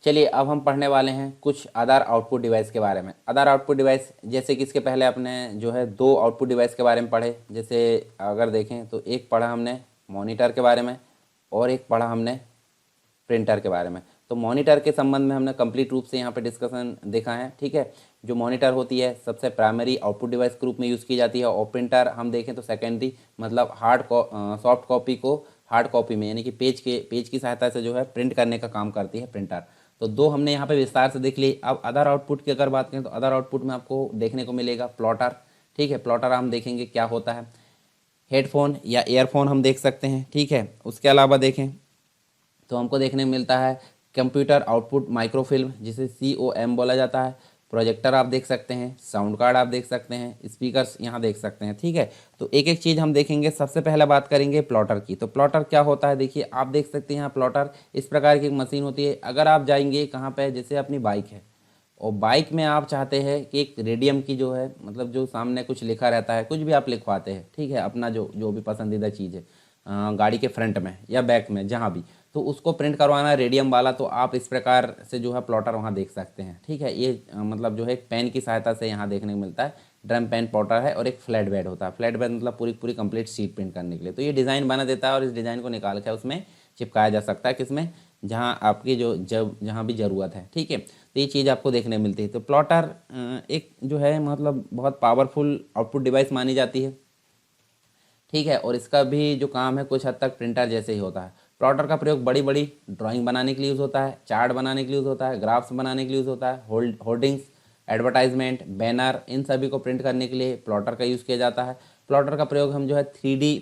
चलिए अब हम पढ़ने वाले हैं कुछ अदर आउटपुट डिवाइस के बारे में। अदर आउटपुट डिवाइस जैसे कि इसके पहले अपने जो है दो आउटपुट डिवाइस के बारे में पढ़े। जैसे अगर देखें तो एक पढ़ा हमने मॉनिटर के बारे में और एक पढ़ा हमने प्रिंटर के बारे में। तो मॉनिटर के संबंध में हमने कंप्लीट रूप से यहाँ पे डिस्कशन देखा है, ठीक है। जो मॉनिटर होती है सबसे प्राइमरी आउटपुट डिवाइस के रूप में यूज़ की जाती है, और प्रिंटर हम देखें तो सेकेंडरी, मतलब सॉफ्ट कॉपी को हार्ड कॉपी में यानी कि पेज की सहायता से जो है प्रिंट करने का काम करती है प्रिंटर। तो दो हमने यहाँ पे विस्तार से देख ली। अब अदर आउटपुट की अगर बात करें तो अदर आउटपुट में आपको देखने को मिलेगा प्लॉटर, ठीक है। प्लॉटर हम देखेंगे क्या होता है। हेडफोन या ईयरफोन हम देख सकते हैं, ठीक है। उसके अलावा देखें तो हमको देखने को मिलता है कंप्यूटर आउटपुट माइक्रोफिल्म, जिसे COM बोला जाता है। प्रोजेक्टर आप देख सकते हैं, साउंड कार्ड आप देख सकते हैं, स्पीकर्स यहाँ देख सकते हैं, ठीक है। तो एक एक चीज़ हम देखेंगे। सबसे पहले बात करेंगे प्लॉटर की। तो प्लॉटर क्या होता है, देखिए आप देख सकते हैं यहाँ प्लॉटर इस प्रकार की एक मशीन होती है। अगर आप जाएंगे कहाँ पे, जैसे अपनी बाइक है और बाइक में आप चाहते हैं कि एक रेडियम की जो है, मतलब जो सामने कुछ लिखा रहता है, कुछ भी आप लिखवाते हैं, ठीक है, अपना जो जो भी पसंदीदा चीज़ है गाड़ी के फ्रंट में या बैक में जहाँ भी, तो उसको प्रिंट करवाना है रेडियम वाला, तो आप इस प्रकार से जो है प्लॉटर वहाँ देख सकते हैं, ठीक है। ये मतलब जो है एक पेन की सहायता से यहाँ देखने को मिलता है। ड्रम पेन प्लॉटर है, और एक फ्लैट बेड होता है। फ्लैट बेड मतलब पूरी पूरी कंप्लीट शीट प्रिंट करने के लिए। तो ये डिज़ाइन बना देता है और इस डिज़ाइन को निकाल कर उसमें चिपकाया जा सकता है, किसमें, जहाँ आपकी जो जब जहाँ भी ज़रूरत है, ठीक है। तो ये चीज़ आपको देखने मिलती है। तो प्लॉटर एक जो है मतलब बहुत पावरफुल आउटपुट डिवाइस मानी जाती है, ठीक है। और इसका भी जो काम है कुछ हद तक प्रिंटर जैसे ही होता है। प्लॉटर का प्रयोग बड़ी बड़ी ड्राइंग बनाने के लिए यूज़ होता है, चार्ट बनाने के लिए यूज़ होता है, ग्राफ्स बनाने के लिए यूज़ होता है, होर्डिंग्स, एडवर्टाइजमेंट, बैनर, इन सभी को प्रिंट करने के लिए प्लॉटर का यूज़ किया जाता है। प्लॉटर का प्रयोग हम जो है 3D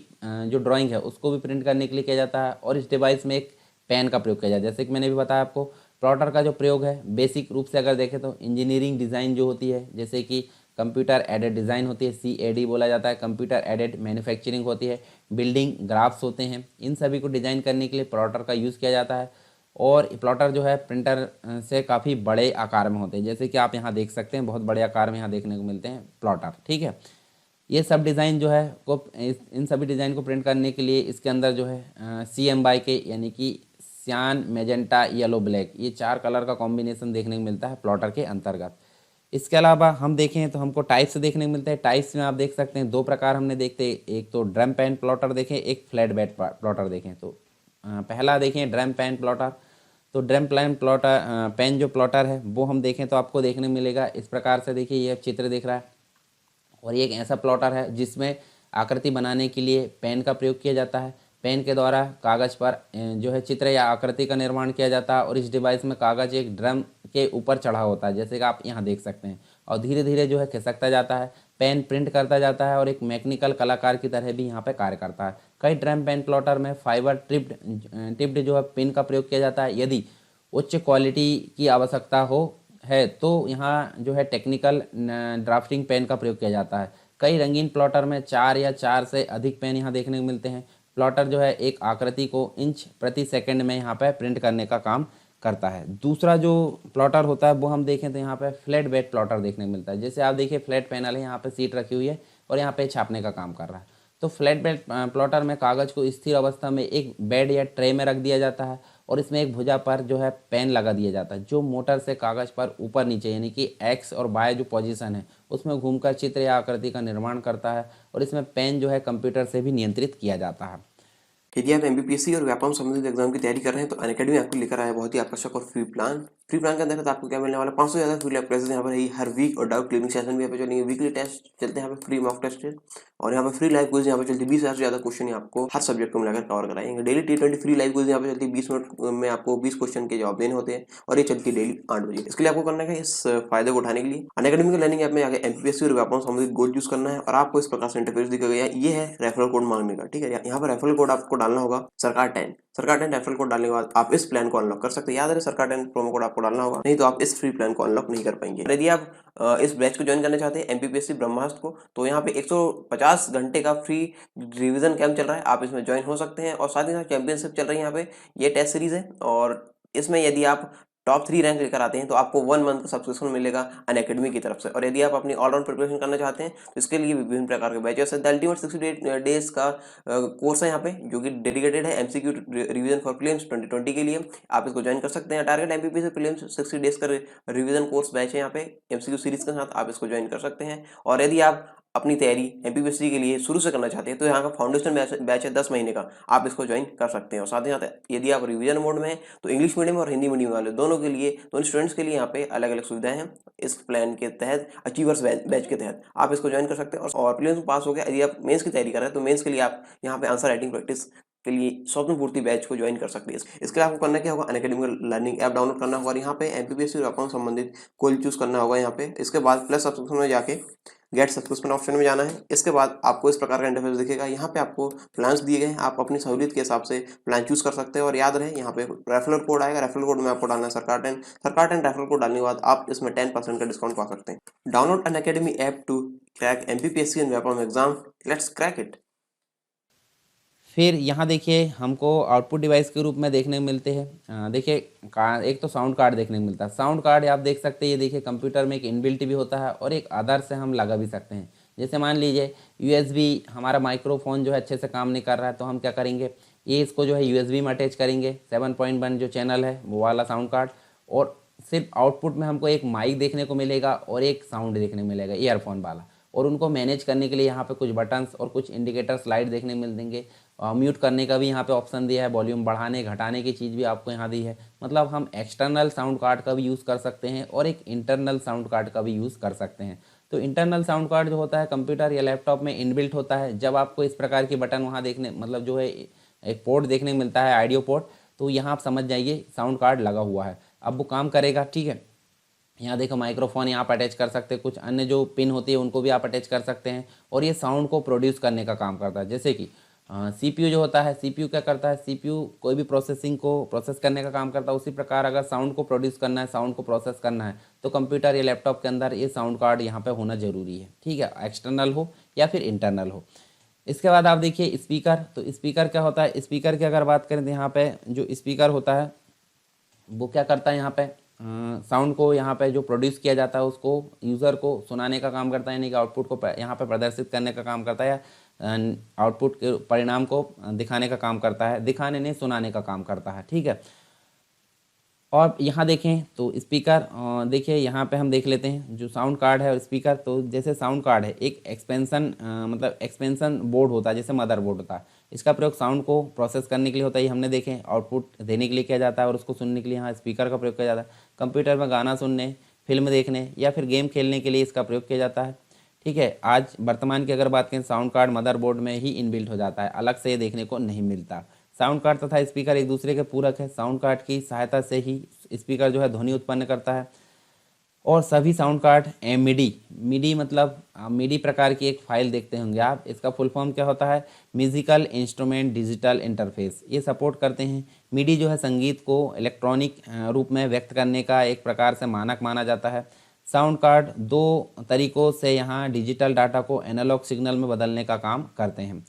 जो ड्राइंग है उसको भी प्रिंट करने के लिए किया जाता है। और इस डिवाइस में एक पेन का प्रयोग किया जाता है। जैसे कि मैंने भी बताया आपको, प्लॉटर का जो प्रयोग है बेसिक रूप से अगर देखें तो इंजीनियरिंग डिज़ाइन जो होती है, जैसे कि कंप्यूटर एडेड डिज़ाइन होती है, CAD बोला जाता है, कंप्यूटर एडेड मैन्युफैक्चरिंग होती है, बिल्डिंग ग्राफ्स होते हैं, इन सभी को डिज़ाइन करने के लिए प्लॉटर का यूज़ किया जाता है। और प्लॉटर जो है प्रिंटर से काफ़ी बड़े आकार में होते हैं, जैसे कि आप यहाँ देख सकते हैं बहुत बड़े आकार में यहाँ देखने को मिलते हैं प्लॉटर, ठीक है। ये सब डिज़ाइन जो है को इन सभी डिज़ाइन को प्रिंट करने के लिए इसके अंदर जो है CMYK यानी कि सियान, मैजेंटा, येलो, ब्लैक, ये चार कलर का कॉम्बिनेशन देखने को मिलता है प्लॉटर के अंतर्गत। इसके अलावा हम देखें तो हमको टाइप्स देखने को मिलते हैं। टाइप्स में आप देख सकते हैं दो प्रकार हमने देखते हैं, एक तो ड्रम पेन प्लॉटर देखें, एक फ्लैट बेड प्लॉटर देखें। तो पहला देखें ड्रम पेन प्लॉटर। तो ड्रम पेन प्लॉटर पेन जो प्लॉटर है वो हम देखें तो आपको देखने मिलेगा इस प्रकार से। देखिए ये चित्र दिख रहा है, और ये एक ऐसा प्लॉटर है जिसमें आकृति बनाने के लिए पेन का प्रयोग किया जाता है। पेन के द्वारा कागज़ पर जो है चित्र या आकृति का निर्माण किया जाता है। और इस डिवाइस में कागज़ एक ड्रम के ऊपर चढ़ा होता है, जैसे कि आप यहाँ देख सकते हैं, और धीरे धीरे जो है खिसकता जाता है, पेन प्रिंट करता जाता है, और एक मैकेनिकल कलाकार की तरह भी यहाँ पे कार्य करता है। कई ड्रम पेन प्लॉटर में फाइबर टिप्ड जो है पेन का प्रयोग किया जाता है। यदि उच्च क्वालिटी की आवश्यकता हो है तो यहाँ जो है टेक्निकल ड्राफ्टिंग पेन का प्रयोग किया जाता है। कई रंगीन प्लॉटर में चार या चार से अधिक पेन यहाँ देखने को मिलते हैं। प्लॉटर जो है एक आकृति को इंच प्रति सेकंड में यहाँ पे प्रिंट करने का काम करता है। दूसरा जो प्लॉटर होता है वो हम देखें तो यहाँ पे फ्लैट बेड प्लॉटर देखने को मिलता है। जैसे आप देखिए फ्लैट पैनल है, यहाँ पे सीट रखी हुई है और यहाँ पे छापने का काम कर रहा है। तो फ्लैट बेड प्लॉटर में कागज़ को स्थिर अवस्था में एक बेड या ट्रे में रख दिया जाता है, और इसमें एक भुजा पर जो है पेन लगा दिया जाता है, जो मोटर से कागज़ पर ऊपर नीचे यानी कि एक्स और वाई जो पोजीशन है उसमें घूमकर चित्र या आकृति का निर्माण करता है। और इसमें पेन जो है कंप्यूटर से भी नियंत्रित किया जाता है। यदि आप एमपीपीएससी और व्यापम संबंधित एग्जाम की तैयारी कर रहे हैं तो अनअकैडमी आपको लेकर आया है बहुत ही आकर्षक और फ्री प्लान। फ्री प्लान के अंदर आपको क्या मिलने वाला है, 500 से ज़्यादा फ्री लैब क्लासेस यहाँ पर है हर वीक, और डाउट क्लियरिंग सेशन भी यहाँ पे चलेंगे, वीकली टेस्ट चलते हैं यहाँ पे, फ्री मॉक टेस्ट है, और यहाँ पे फ्री लाइव क्विज यहाँ पे चलती है। 20,000 से ज़्यादा क्वेश्चन आपको हर सब्जेक्ट को मिलाकर कवर कराएंगे। Daily T20 free live quiz यहाँ पे चलती है, 20 मिनट में आपको 20 क्वेश्चन के जवाब देने होते हैं, और ये चलती है डेली 8 बजे। इसके लिए आपको करना है इस फायदे को उठाने के लिए अनअकैडमी के लर्निंग ऐप में आगे एमपीपीएससी और व्यापम संबंधित गोल यूज करना है, और आपको इस प्रकार से इंटरफेस दिखा गया है, ये है रेफरल कोड मांगने का, ठीक है। यहाँ पर रेफरल कोड आपको डालना होगा सरकार 10 रेफरल कोड डालने के बाद आप इस प्लान को अनलॉक कर सकते हैं। याद रहे सरकार 10 प्रोमो कोड आपको डालना होगा, नहीं तो आप इस फ्री प्लान को अनलॉक नहीं कर पाएंगे। यदि आप इस बैच को ज्वाइन करना चाहते हैं एमपीपीएससी ब्रह्मास्त्र को, तो यहाँ पे 150 घंटे का फ्री रिवीजन कैंप चल रहा है, आप इसमें ज्वाइन हो सकते हैं। और साथ ही साथ चैंपियनशिप चल रही है यहाँ पे, ये टेस्ट सीरीज है, और इसमें यदि आप टॉप 3 रैंक लेकर आते हैं तो आपको 1 मंथ का सब्सक्रिप्शन मिलेगा अनअकैडमी की तरफ से। और यदि आप अपनी ऑलराउंड प्रिपरेशन करना चाहते हैं तो इसके लिए विभिन्न प्रकार के बैचेस हैं। द अल्टीमेट 60 डेज का कोर्स है यहाँ पे, जो कि डेडिकेटेड है एमसीक्यू रिवीजन फॉर प्रीलिम्स 2020 के लिए। आप इसको ज्वाइन कर सकते हैं। टारगेट एमपीपीएससी प्रीलिम्स 60 डेज का रिवीजन कोर्स बैच है यहाँ पे एमसीक्यू सीरीज के साथ, आप इसको ज्वाइन कर सकते हैं। और यदि आप अपनी तैयारी एमपीपीएससी के लिए शुरू से करना चाहते हैं तो यहाँ का फाउंडेशन बैच है 10 महीने का, आप इसको ज्वाइन कर सकते हैं। और साथ ही साथ यदि आप रिवीजन मोड में हैं तो इंग्लिश मीडियम और हिंदी मीडियम वाले दोनों के लिए, दोनों स्टूडेंट्स के लिए यहाँ पे अलग अलग सुविधाएं हैं। इस प्लान के तहत अचीवर्स बैच के तहत आप इसको ज्वाइन कर सकते हैं। और प्रीलिम्स में पास हो गया, यदि आप मेंस की तैयारी कर रहे हैं तो मेंस के लिए आप यहाँ पे आंसर राइटिंग प्रैक्टिस के लिए स्वप्न पूर्ति बैच को ज्वाइन कर सकते हैं। इसके लिए आपको करना क्या होगा, अनअकैडमी लर्निंग ऐप डाउनलोड करना होगा और यहाँ पे एमपीपीएससी और अकाउंट संबंधित कोई चूज करना होगा यहाँ पे। इसके बाद प्लस सब्सक्रिप्शन में जाके गेट सब्सक्रिप्शन ऑप्शन में जाना है। इसके बाद आपको इस प्रकार का इंटरफेस दिखेगा। यहाँ पे आपको प्लान्स दिए गए हैं, आप अपनी सहूलियत के हिसाब से प्लान चूज कर सकते हैं। और याद रहे यहाँ पे रेफरल कोड आएगा, रेफरल कोड में आपको डालना है सरकार10 रेफरल कोड डालने के बाद आप इसमें 10% का डिस्काउंट पा सकते हैं। Download Unacademy app to crack MPPSC and Vyapam exam, let's crack it. फिर यहाँ देखिए हमको आउटपुट डिवाइस के रूप में देखने को मिलते हैं। देखिए एक तो साउंड कार्ड देखने को मिलता है। साउंड कार्ड आप देख सकते हैं, ये देखिए कंप्यूटर में एक इनबिल्ट भी होता है और एक आधार से हम लगा भी सकते हैं। जैसे मान लीजिए यूएसबी, हमारा माइक्रोफोन जो है अच्छे से काम नहीं कर रहा है तो हम क्या करेंगे, ये इसको जो है यूएसबी में अटैच करेंगे 7.1 जो चैनल है वो वाला साउंड कार्ड, और सिर्फ आउटपुट में हमको एक माइक देखने को मिलेगा और एक साउंड देखने को मिलेगा ईयरफोन वाला। और उनको मैनेज करने के लिए यहाँ पे कुछ बटन्स और कुछ इंडिकेटर स्लाइड देखने मिल देंगे। म्यूट करने का भी यहाँ पे ऑप्शन दिया है, वॉल्यूम बढ़ाने घटाने की चीज़ भी आपको यहाँ दी है। मतलब हम एक्सटर्नल साउंड कार्ड का भी यूज़ कर सकते हैं और एक इंटरनल साउंड कार्ड का भी यूज़ कर सकते हैं। तो इंटरनल साउंड कार्ड जो होता है कंप्यूटर या लैपटॉप में इनबिल्ट होता है। जब आपको इस प्रकार की बटन वहाँ देखने, मतलब जो है एक पोर्ट देखने को मिलता है ऑडियो पोर्ट, तो यहाँ आप समझ जाइए साउंड कार्ड लगा हुआ है। अब वो काम करेगा, ठीक है। यहाँ देखो माइक्रोफोन यहाँ पर अटैच कर सकते हैं, कुछ अन्य जो पिन होती है उनको भी आप अटैच कर सकते हैं और ये साउंड को प्रोड्यूस करने का काम करता है। जैसे कि सीपीयू जो होता है, सीपीयू क्या करता है, सीपीयू कोई भी प्रोसेसिंग को प्रोसेस करने का काम करता है। उसी प्रकार अगर साउंड को प्रोड्यूस करना है, साउंड को प्रोसेस करना है तो कंप्यूटर या लैपटॉप के अंदर ये साउंड कार्ड यहाँ पे होना ज़रूरी है, ठीक है, एक्सटर्नल हो या फिर इंटरनल हो। इसके बाद आप देखिए स्पीकर। तो स्पीकर क्या होता है, स्पीकर की अगर बात करें तो यहाँ पे जो स्पीकर होता है वो क्या करता है, यहाँ पे साउंड को यहाँ पे जो प्रोड्यूस किया जाता है उसको यूज़र को सुनाने का काम करता है, यानी कि आउटपुट को यहाँ पे प्रदर्शित करने का काम करता है, या आउटपुट के परिणाम को दिखाने का काम करता है, दिखाने नहीं सुनाने का काम करता है, ठीक है। और यहाँ देखें तो स्पीकर, देखिए यहाँ पे हम देख लेते हैं जो साउंड कार्ड है और स्पीकर। तो जैसे साउंड कार्ड है एक एक्सपेंशन, मतलब एक्सपेंशन बोर्ड होता है, जैसे मदर बोर्ड होता है। इसका प्रयोग साउंड को प्रोसेस करने के लिए होता है, ये हमने देखे, आउटपुट देने के लिए किया जाता है और उसको सुनने के लिए यहाँ स्पीकर का प्रयोग किया जाता है। कंप्यूटर में गाना सुनने, फिल्म देखने या फिर गेम खेलने के लिए इसका प्रयोग किया जाता है, ठीक है। आज वर्तमान की अगर बात करें, साउंड कार्ड मदरबोर्ड में ही इनबिल्ट हो जाता है, अलग से ये देखने को नहीं मिलता। साउंड कार्ड तथा स्पीकर एक दूसरे के पूरक है। साउंड कार्ड की सहायता से ही स्पीकर जो है ध्वनि उत्पन्न करता है। और सभी साउंड कार्ड मिडी मतलब मिडी प्रकार की एक फाइल देखते होंगे आप। इसका फुल फॉर्म क्या होता है, म्यूजिकल इंस्ट्रूमेंट डिजिटल इंटरफेस, ये सपोर्ट करते हैं। मिडी जो है संगीत को इलेक्ट्रॉनिक रूप में व्यक्त करने का एक प्रकार से मानक माना जाता है। साउंड कार्ड दो तरीकों से यहाँ डिजिटल डाटा को एनालॉग सिग्नल में बदलने का काम करते हैं।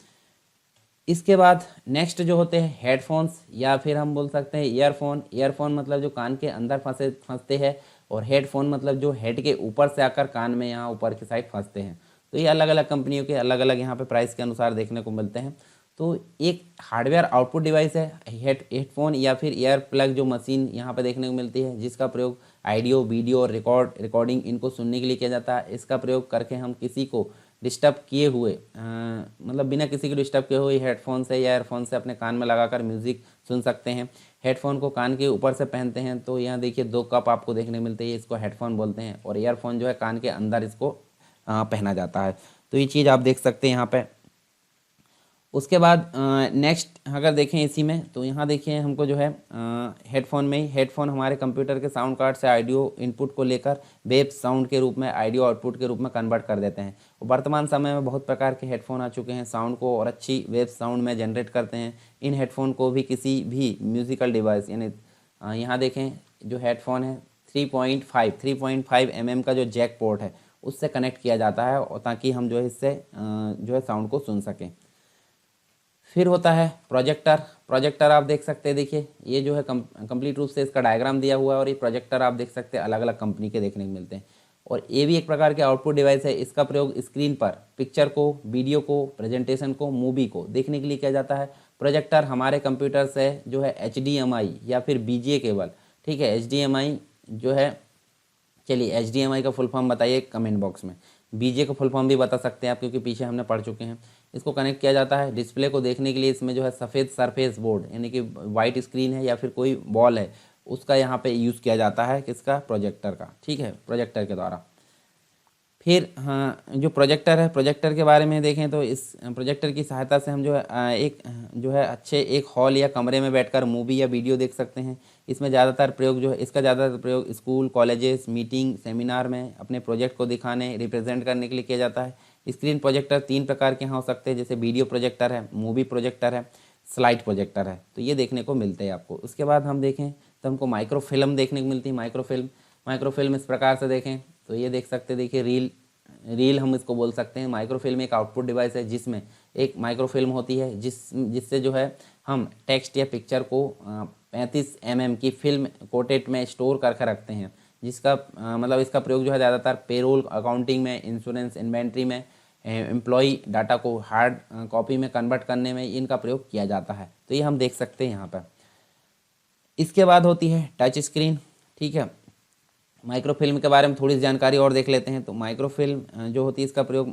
इसके बाद नेक्स्ट जो होते हैं हेडफोन्स, या फिर हम बोल सकते हैं ईयरफोन। ईयरफोन मतलब जो कान के अंदर फंसते हैं, और हेडफोन मतलब जो हेड के ऊपर से आकर कान में यहाँ ऊपर की साइड फंसते हैं। तो ये अलग अलग कंपनियों के अलग अलग यहाँ पे प्राइस के अनुसार देखने को मिलते हैं। तो एक हार्डवेयर आउटपुट डिवाइस है हेडफोन या फिर ईयर प्लग जो मशीन यहाँ पे देखने को मिलती है, जिसका प्रयोग ऑडियो वीडियो रिकॉर्डिंग इनको सुनने के लिए किया जाता है। इसका प्रयोग करके हम किसी को डिस्टर्ब किए हुए, मतलब बिना किसी को डिस्टर्ब किए हुए हेडफोन से या ईयरफोन से अपने कान में लगाकर म्यूज़िक सुन सकते हैं। हेडफोन को कान के ऊपर से पहनते हैं तो यहाँ देखिए दो कप आपको देखने मिलते हैं, इसको हेडफोन बोलते हैं। और ईयरफोन जो है कान के अंदर इसको पहना जाता है। तो ये चीज़ आप देख सकते हैं यहाँ पे। उसके बाद नेक्स्ट अगर देखें इसी में, तो यहाँ देखिए हमको जो है हेडफोन में ही, हेडफोन हमारे कंप्यूटर के साउंड कार्ड से ऑडियो इनपुट को लेकर वेव साउंड के रूप में ऑडियो आउटपुट के रूप में कन्वर्ट कर देते हैं। वर्तमान समय में बहुत प्रकार के हेडफोन आ चुके हैं, साउंड को और अच्छी वेव साउंड में जनरेट करते हैं। इन हेडफोन को भी किसी भी म्यूज़िकल डिवाइस, यानी यहाँ देखें जो हेडफोन है 3.5 mm का जो जैक पोर्ट है उससे कनेक्ट किया जाता है, और ताकि हम जो है इससे जो है साउंड को सुन सकें। फिर होता है प्रोजेक्टर। प्रोजेक्टर आप देख सकते हैं, देखिए ये जो है कंप्लीट रूप से इसका डायग्राम दिया हुआ है और ये प्रोजेक्टर आप देख सकते हैं अलग अलग कंपनी के देखने को मिलते हैं। और ये भी एक प्रकार के आउटपुट डिवाइस है। इसका प्रयोग स्क्रीन पर पिक्चर को, वीडियो को, प्रेजेंटेशन को, मूवी को देखने के लिए किया जाता है। प्रोजेक्टर हमारे कंप्यूटर से जो है HDMI या फिर BGA केबल, ठीक है, HDMI जो है, चलिए HDMI का फुल फॉर्म बताइए कमेंट बॉक्स में। BGA का फुल फॉर्म भी बता सकते हैं आप, क्योंकि पीछे हमने पढ़ चुके हैं। इसको कनेक्ट किया जाता है डिस्प्ले को देखने के लिए। इसमें जो है सफ़ेद सरफेस बोर्ड यानी कि वाइट स्क्रीन है या फिर कोई वॉल है, उसका यहाँ पे यूज़ किया जाता है, किसका, प्रोजेक्टर का, ठीक है, प्रोजेक्टर के द्वारा। फिर हाँ, जो प्रोजेक्टर है, प्रोजेक्टर के बारे में देखें तो इस प्रोजेक्टर की सहायता से हम जो है एक जो है अच्छे एक हॉल या कमरे में बैठकर मूवी या वीडियो देख सकते हैं। इसमें ज़्यादातर प्रयोग जो है, इसका ज़्यादातर प्रयोग स्कूल, कॉलेजेस, मीटिंग, सेमिनार में अपने प्रोजेक्ट को दिखाने, रिप्रेजेंट करने के लिए किया जाता है। स्क्रीन प्रोजेक्टर 3 प्रकार के यहाँ हो सकते हैं, जैसे वीडियो प्रोजेक्टर है, मूवी प्रोजेक्टर है, स्लाइड प्रोजेक्टर है, तो ये देखने को मिलते हैं आपको। उसके बाद हम देखें तो हमको माइक्रो फिल्म देखने को मिलती है। माइक्रो फिल्म इस प्रकार से देखें तो ये देख सकते हैं, देखिए रील हम इसको बोल सकते हैं। माइक्रो फिल्म एक आउटपुट डिवाइस है जिसमें एक माइक्रो फिल्म होती है जिससे जो है हम टेक्स्ट या पिक्चर को 35 mm की फिल्म कोटेट में स्टोर करके रखते हैं, जिसका मतलब इसका प्रयोग जो है ज़्यादातर पेरोल अकाउंटिंग में, इंश्योरेंस, इन्वेंट्री में, एम्प्लॉई डाटा को हार्ड कॉपी में कन्वर्ट करने में इनका प्रयोग किया जाता है। तो ये हम देख सकते हैं यहाँ पर। इसके बाद होती है टच स्क्रीन, ठीक है। माइक्रोफिल्म के बारे में थोड़ी सी जानकारी और देख लेते हैं। तो माइक्रोफिल्म जो होती है इसका प्रयोग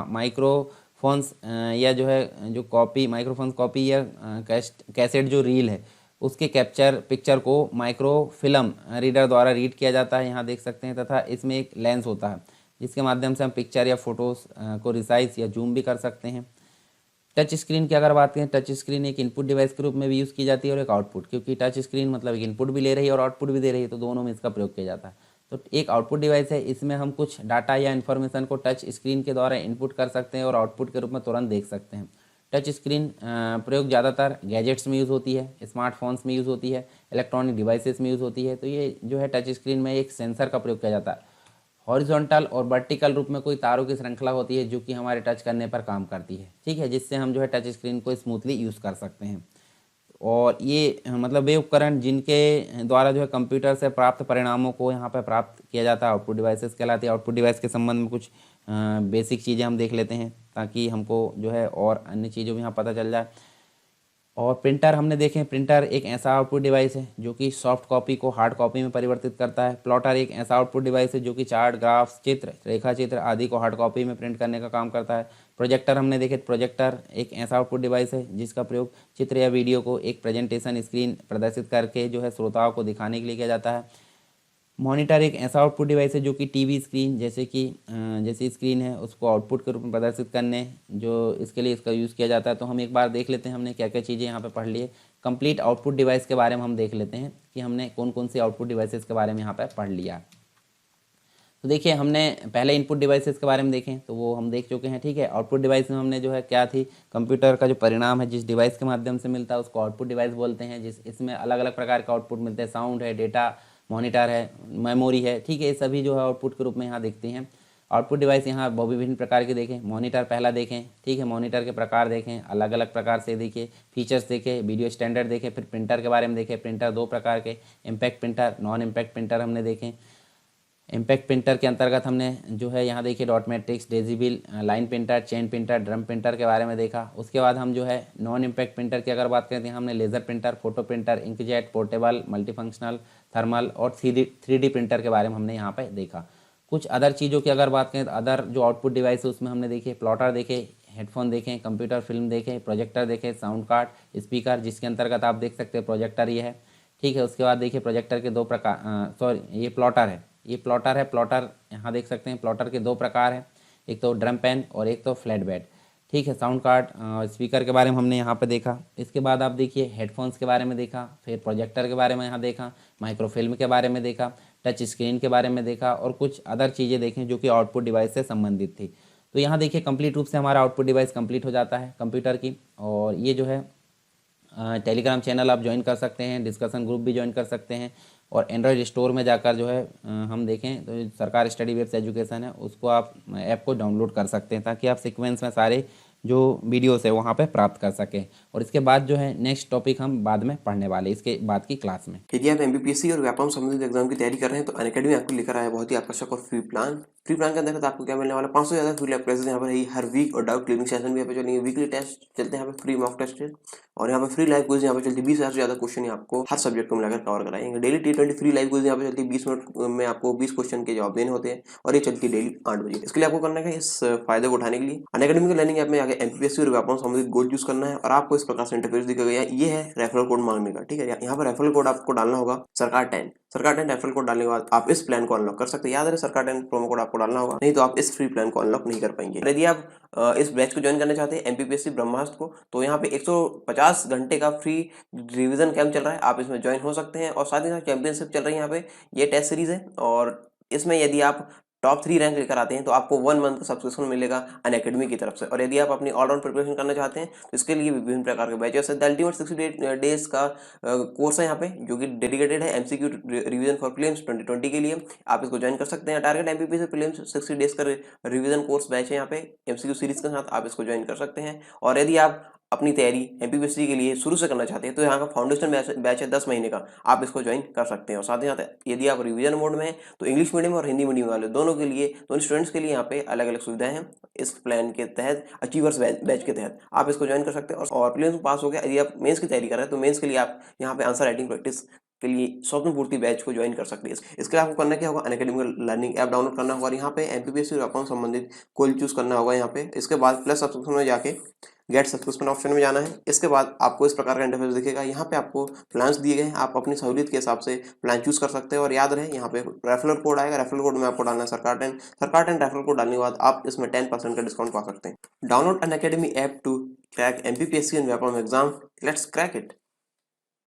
माइक्रोफोन्स या जो है जो कॉपी, माइक्रोफोन्स कॉपी या कैसेट जो रील है उसके कैप्चर पिक्चर को माइक्रोफिल्म रीडर द्वारा रीड किया जाता है, यहाँ देख सकते हैं। तथा इसमें एक लेंस होता है जिसके माध्यम से हम पिक्चर या फोटोज़ को रिसाइज या जूम भी कर सकते हैं। टच स्क्रीन की अगर बात करें, टच स्क्रीन एक इनपुट डिवाइस के रूप में भी यूज़ की जाती है और एक आउटपुट, क्योंकि टच स्क्रीन मतलब एक इनपुट भी ले रही है और आउटपुट भी दे रही है, तो दोनों में इसका प्रयोग किया जाता है। तो एक आउटपुट डिवाइस है, इसमें हम कुछ डाटा या इन्फॉर्मेशन को टच स्क्रीन के द्वारा इनपुट कर सकते हैं और आउटपुट के रूप में तुरंत देख सकते हैं। टच स्क्रीन प्रयोग ज़्यादातर गैजेट्स में यूज़ होती है, स्मार्टफोन्स में यूज़ होती है, इलेक्ट्रॉनिक डिवाइसेस में यूज़ होती है। तो ये जो है टच स्क्रीन में एक सेंसर का प्रयोग किया जाता है। हॉरिजॉन्टल और वर्टिकल रूप में कोई तारों की श्रृंखला होती है जो कि हमारे टच करने पर काम करती है, ठीक है, जिससे हम जो है टच स्क्रीन को स्मूथली यूज़ कर सकते हैं। और ये मतलब वे उपकरण जिनके द्वारा जो है कंप्यूटर से प्राप्त परिणामों को यहाँ पर प्राप्त किया जाता है आउटपुट डिवाइसेस कहलाती है। आउटपुट डिवाइस के संबंध में कुछ बेसिक चीज़ें हम देख लेते हैं ताकि हमको जो है और अन्य चीज़ों भी यहाँ पता चल जाए। और प्रिंटर हमने देखे, प्रिंटर एक ऐसा आउटपुट डिवाइस है जो कि सॉफ्ट कॉपी को हार्ड कॉपी में परिवर्तित करता है। प्लॉटर एक ऐसा आउटपुट डिवाइस है जो कि चार्ट, ग्राफ्स, चित्र, रेखा चित्र आदि को हार्ड कॉपी में प्रिंट करने का काम करता है। प्रोजेक्टर हमने देखे, प्रोजेक्टर एक ऐसा आउटपुट डिवाइस है जिसका प्रयोग चित्र या वीडियो को एक प्रेजेंटेशन स्क्रीन प्रदर्शित करके जो है श्रोताओं को दिखाने के लिए किया जाता है। मॉनिटर एक ऐसा आउटपुट डिवाइस है जो कि टीवी स्क्रीन जैसी स्क्रीन है उसको आउटपुट के रूप में प्रदर्शित करने जो इसके लिए इसका यूज़ किया जाता है। तो हम एक बार देख लेते हैं हमने क्या क्या चीज़ें यहाँ पे पढ़ ली है। कंप्लीट आउटपुट डिवाइस के बारे में हम देख लेते हैं कि हमने कौन कौन से आउटपुट डिवाइसेस के बारे में यहाँ पर पढ़ लिया। तो देखिए हमने पहले इनपुट डिवाइसेस के बारे में देखें तो वो हम देख चुके हैं, ठीक है। आउटपुट डिवाइस में हमने जो है क्या थी, कंप्यूटर का जो परिणाम है जिस डिवाइस के माध्यम से मिलता है उसको आउटपुट डिवाइस बोलते हैं। इसमें अलग अलग प्रकार का आउटपुट मिलते हैं, साउंड है, डेटा, मॉनिटर है, मेमोरी है, ठीक है, ये सभी जो है आउटपुट के रूप में यहाँ दिखती हैं। आउटपुट डिवाइस यहाँ बहुत विभिन्न प्रकार के देखें। मॉनिटर पहला देखें, ठीक है, मॉनिटर के प्रकार देखें, अलग अलग प्रकार से देखिए, फीचर्स देखें, वीडियो स्टैंडर्ड देखें। फिर प्रिंटर के बारे में देखें, प्रिंटर दो प्रकार के, impact printer, non impact printer हमने देखें। इम्पैक्ट प्रिंटर के अंतर्गत हमने जो है यहाँ देखिए dot matrix, daisy wheel, line printer, chain printer, drum printer के बारे में देखा। उसके बाद हम जो है नॉन इम्पैक्ट प्रिंटर की अगर बात करें तो हमने laser printer, photo printer, inkjet, portable, multifunctional, thermal और 3D प्रिंटर के बारे में हमने यहाँ पर देखा। कुछ अदर चीज़ों की अगर बात करें तो अदर जो आउटपुट डिवाइस है उसमें हमने देखे प्लॉटर देखे, हेडफोन देखें, कंप्यूटर फिल्म देखें, प्रोजेक्टर देखें, साउंड कार्ड, स्पीकर, जिसके अंतर्गत आप देख सकते हैं प्रोजेक्टर ये है, ठीक है। उसके बाद देखिए प्रोजेक्टर के दो प्रकार, ये प्लॉटर है, प्लॉटर यहाँ देख सकते हैं। प्लॉटर के दो प्रकार हैं, एक तो ड्रम पेन और एक तो फ्लैट बेड, ठीक है। साउंड कार्ड, स्पीकर के बारे में हमने यहाँ पे देखा। इसके बाद आप देखिए हेडफोन्स के बारे में देखा, फिर प्रोजेक्टर के बारे में यहाँ देखा, माइक्रोफिल्म के बारे में देखा, टच स्क्रीन के बारे में देखा और कुछ अदर चीज़ें देखें जो कि आउटपुट डिवाइस से संबंधित थी। तो यहाँ देखिए कंप्लीट रूप से हमारा आउटपुट डिवाइस कंप्लीट हो जाता है कंप्यूटर की। और ये जो है टेलीग्राम चैनल आप ज्वाइन कर सकते हैं, डिस्कशन ग्रुप भी ज्वाइन कर सकते हैं। और एंड्रॉयड स्टोर में जाकर जो है हम देखें तो सरकार स्टडी वेब्स एजुकेशन है उसको आप ऐप को डाउनलोड कर सकते हैं ताकि आप सीक्वेंस में सारे जो वीडियोस है वहाँ पे प्राप्त कर सकें। और इसके बाद जो है नेक्स्ट टॉपिक हम बाद में पढ़ने वाले इसके बाद की क्लास में। यदि आप एमपीपीएससी और व्यापम संबंधित एग्जाम की तैयारी कर रहे हैं तो अनअकैडमी आपको लेकर आया बहुत ही आकर्षक और फ्री प्लान। फ्री प्लान के अंतर्गत आपको क्या मिलने वाला 500 से ज्यादा फ्री लैब क्लासेस यहाँ पर हर वीक और डाउट क्लियरिंग सेशन भी यहाँ पे चलेंगे। वीकली टेस्ट चलते हैं यहाँ पे, फ्री मॉक टेस्ट है और यहाँ पे फ्री लाइव क्विज यहाँ पे चलती है। 20,000 से ज्यादा क्वेश्चन आपको हर सब्जेक्ट को मिलाकर कवर कराएंगे। Daily T20 free live quiz यहाँ पे चलती है। 20 मिनट में आपको 20 क्वेश्चन के जवाब देने होते हैं और ये चलती है डेली 8 बजे। इसके लिए आपको करना है, इस फायदे को उठाने के लिए अनअकैडमी के लर्निंग ऐप में आगे एमपीपीएससी और व्यापम संबंधित गोल चूज करना है और आपको इस प्रकार से इंटरफेस दिखाया गया। ये है रेफरल कोड मांगने का, ठीक है। यहाँ पर रेफरल कोड आपको डालना होगा सरकार 10। सरकार 10 रेफरल कोड डालने के बाद आप इस प्लान को अनलॉक कर सकते हैं। याद रहे सरकार 10 प्रोमो कोड आपको डालना होगा, नहीं तो आप इस फ्री प्लान को अनलॉक नहीं कर पाएंगे। यदि आप इस बैच को ज्वाइन करना चाहते हैं एमपीपीएससी ब्रह्मास्त्र को, तो यहाँ पे 150 घंटे का फ्री रिवीजन कैंप चल रहा है, आप इसमें ज्वाइन हो सकते हैं। और साथ ही साथ चैंपियनशिप चल रही है यहाँ पे, ये टेस्ट सीरीज है और इसमें यदि आप टॉप 3 रैंक लेकर आते हैं तो आपको 1 मंथ का सब्सक्रिप्शन मिलेगा अनअकैडमी की तरफ से। और यदि आप अपनी ऑलराउंड प्रिपरेशन करना चाहते हैं तो इसके लिए विभिन्न प्रकार के बैचेस है। द अल्टीमेट 60 डेज का कोर्स है यहाँ पे, जो कि डेडिकेटेड है एमसीक्यू रिवीजन फॉर प्रीलिम्स 2020 के लिए। आप इसको ज्वाइन कर सकते हैं। टारगेट एमपीपीएससी प्रीलिम्स 60 डेज का रिवीजन कोर्स बैच है यहाँ पे एमसीक्यू सीरीज के साथ, आप इसको ज्वाइन कर सकते हैं। और यदि आप अपनी तैयारी एमपीपीएससी के लिए शुरू से करना चाहते हैं तो यहाँ का फाउंडेशन बैच है 10 महीने का, आप इसको ज्वाइन कर सकते हैं। और साथ ही साथ यदि आप रिवीजन मोड में हैं तो इंग्लिश मीडियम और हिंदी मीडियम वाले दोनों के लिए, दोनों स्टूडेंट्स के लिए यहाँ पे अलग अलग सुविधाएं हैं। इस प्लान के तहत अचीवर्स बैच के तहत आप इसको ज्वाइन कर सकते हैं। और प्रीलिम्स पास हो गया, यदि आप मेंस की तैयारी कर रहे हैं तो मेंस के लिए आप यहाँ पे आंसर राइटिंग प्रैक्टिस के लिए स्वप्न पूर्ति बैच को ज्वाइन कर सकते हैं। इसके लिए आपको करना क्या होगा, अनअकैडमी लर्निंग ऐप डाउनलोड करना होगा और यहाँ पे एमपीपीएससी और अकाउंट संबंधित कोई चूज करना होगा यहाँ पे। इसके बाद प्लस सब्सक्रिप्शन में जाके गेट सब्सक्रिप्शन ऑप्शन में जाना है। इसके बाद आपको इस प्रकार का इंटरफेस दिखेगा। यहाँ पे आपको प्लान्स दिए गए हैं, आप अपनी सहूलियत के हिसाब से प्लान चूज कर सकते हैं। और याद रहे यहाँ पे रेफरल कोड आएगा, रेफरल कोड में आपको डालना है सरकार 10। सरकार 10 रेफरल कोड डालने के बाद आप इसमें 10% का डिस्काउंट पा सकते हैं। Download Unacademy app to crack MPPSC and Vyapam exam, let's crack it.